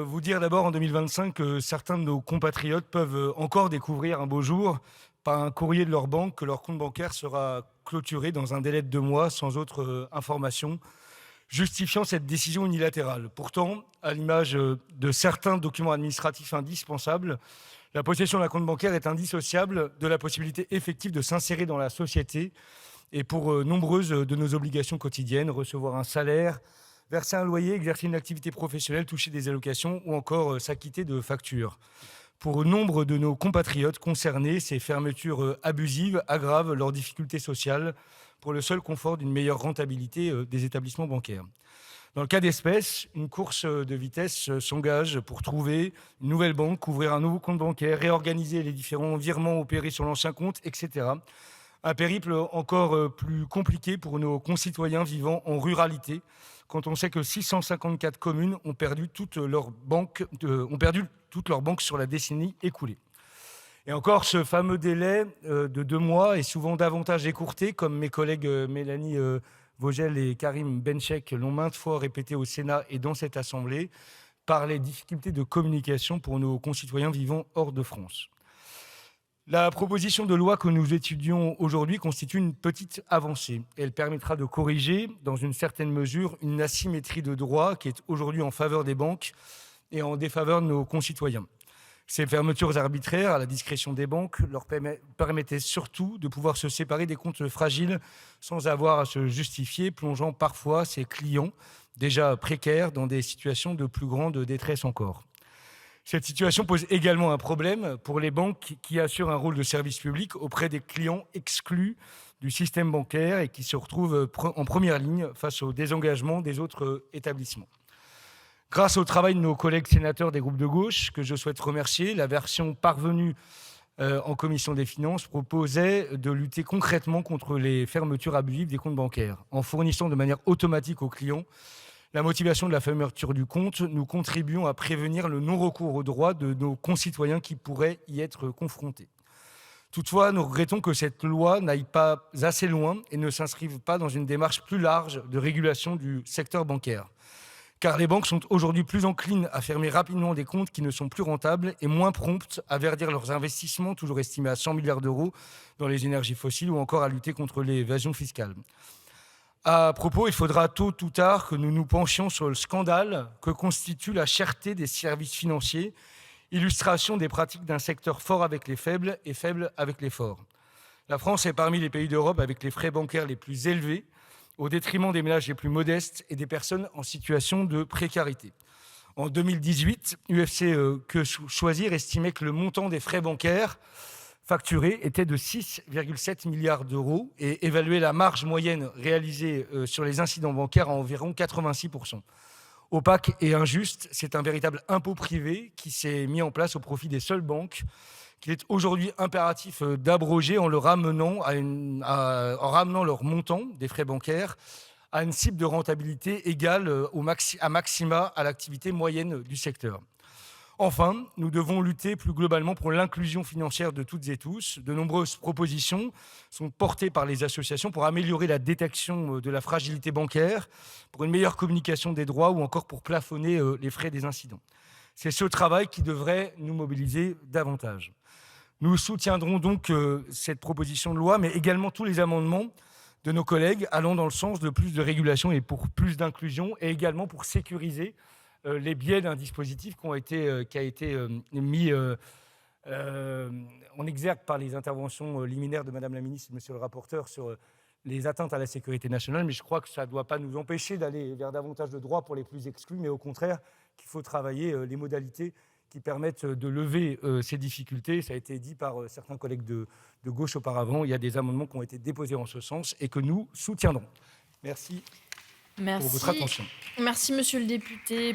Vous dire d'abord en 2025 que certains de nos compatriotes peuvent encore découvrir un beau jour par un courrier de leur banque que leur compte bancaire sera clôturé dans un délai de 2 mois sans autre information justifiant cette décision unilatérale. Pourtant, à l'image de certains documents administratifs indispensables, la possession d'un compte bancaire est indissociable de la possibilité effective de s'insérer dans la société et pour nombreuses de nos obligations quotidiennes, recevoir un salaire, verser un loyer, exercer une activité professionnelle, toucher des allocations ou encore s'acquitter de factures. Pour nombre de nos compatriotes concernés, ces fermetures abusives aggravent leurs difficultés sociales pour le seul confort d'une meilleure rentabilité des établissements bancaires. Dans le cas d'espèce, une course de vitesse s'engage pour trouver une nouvelle banque, ouvrir un nouveau compte bancaire, réorganiser les différents virements opérés sur l'ancien compte, etc. Un périple encore plus compliqué pour nos concitoyens vivant en ruralité, quand on sait que 654 communes ont perdu toutes leurs banques sur la décennie écoulée. Et encore, ce fameux délai de 2 mois est souvent davantage écourté, comme mes collègues Mélanie Vogel et Karim Benchek l'ont maintes fois répété au Sénat et dans cette Assemblée, par les difficultés de communication pour nos concitoyens vivant hors de France. La proposition de loi que nous étudions aujourd'hui constitue une petite avancée. Elle permettra de corriger, dans une certaine mesure, une asymétrie de droit qui est aujourd'hui en faveur des banques et en défaveur de nos concitoyens. Ces fermetures arbitraires à la discrétion des banques leur permettaient surtout de pouvoir se séparer des comptes fragiles sans avoir à se justifier, plongeant parfois ces clients déjà précaires dans des situations de plus grande détresse encore. Cette situation pose également un problème pour les banques qui assurent un rôle de service public auprès des clients exclus du système bancaire et qui se retrouvent en première ligne face au désengagement des autres établissements. Grâce au travail de nos collègues sénateurs des groupes de gauche, que je souhaite remercier, la version parvenue en commission des finances proposait de lutter concrètement contre les fermetures abusives des comptes bancaires. En fournissant de manière automatique aux clients la motivation de la fermeture du compte, nous contribuons à prévenir le non-recours aux droits de nos concitoyens qui pourraient y être confrontés. Toutefois, nous regrettons que cette loi n'aille pas assez loin et ne s'inscrive pas dans une démarche plus large de régulation du secteur bancaire. Car les banques sont aujourd'hui plus enclines à fermer rapidement des comptes qui ne sont plus rentables et moins promptes à verdir leurs investissements, toujours estimés à 100 milliards d'euros, dans les énergies fossiles ou encore à lutter contre l'évasion fiscale. À propos, il faudra tôt ou tard que nous nous penchions sur le scandale que constitue la cherté des services financiers, illustration des pratiques d'un secteur fort avec les faibles et faible avec les forts. La France est parmi les pays d'Europe avec les frais bancaires les plus élevés, au détriment des ménages les plus modestes et des personnes en situation de précarité. En 2018, UFC Que Choisir estimait que le montant des frais bancaires facturés était de 6,7 milliards d'euros et évaluait la marge moyenne réalisée sur les incidents bancaires à environ 86%. Opaque et injuste, c'est un véritable impôt privé qui s'est mis en place au profit des seules banques, qu'il est aujourd'hui impératif d'abroger en ramenant leur montant des frais bancaires à une cible de rentabilité égale à maxima à l'activité moyenne du secteur. Enfin, nous devons lutter plus globalement pour l'inclusion financière de toutes et tous. De nombreuses propositions sont portées par les associations pour améliorer la détection de la fragilité bancaire, pour une meilleure communication des droits ou encore pour plafonner les frais des incidents. C'est ce travail qui devrait nous mobiliser davantage. Nous soutiendrons donc cette proposition de loi, mais également tous les amendements de nos collègues allant dans le sens de plus de régulation et pour plus d'inclusion, et également pour sécuriser les biais d'un dispositif qui a été mis en exergue par les interventions liminaires de Madame la ministre et de Monsieur le rapporteur sur les atteintes à la sécurité nationale. Mais je crois que ça ne doit pas nous empêcher d'aller vers davantage de droits pour les plus exclus, mais au contraire qu'il faut travailler les modalités qui permettent de lever ces difficultés. Ça a été dit par certains collègues de gauche auparavant. Il y a des amendements qui ont été déposés en ce sens et que nous soutiendrons. Merci pour votre attention. Merci, monsieur le député.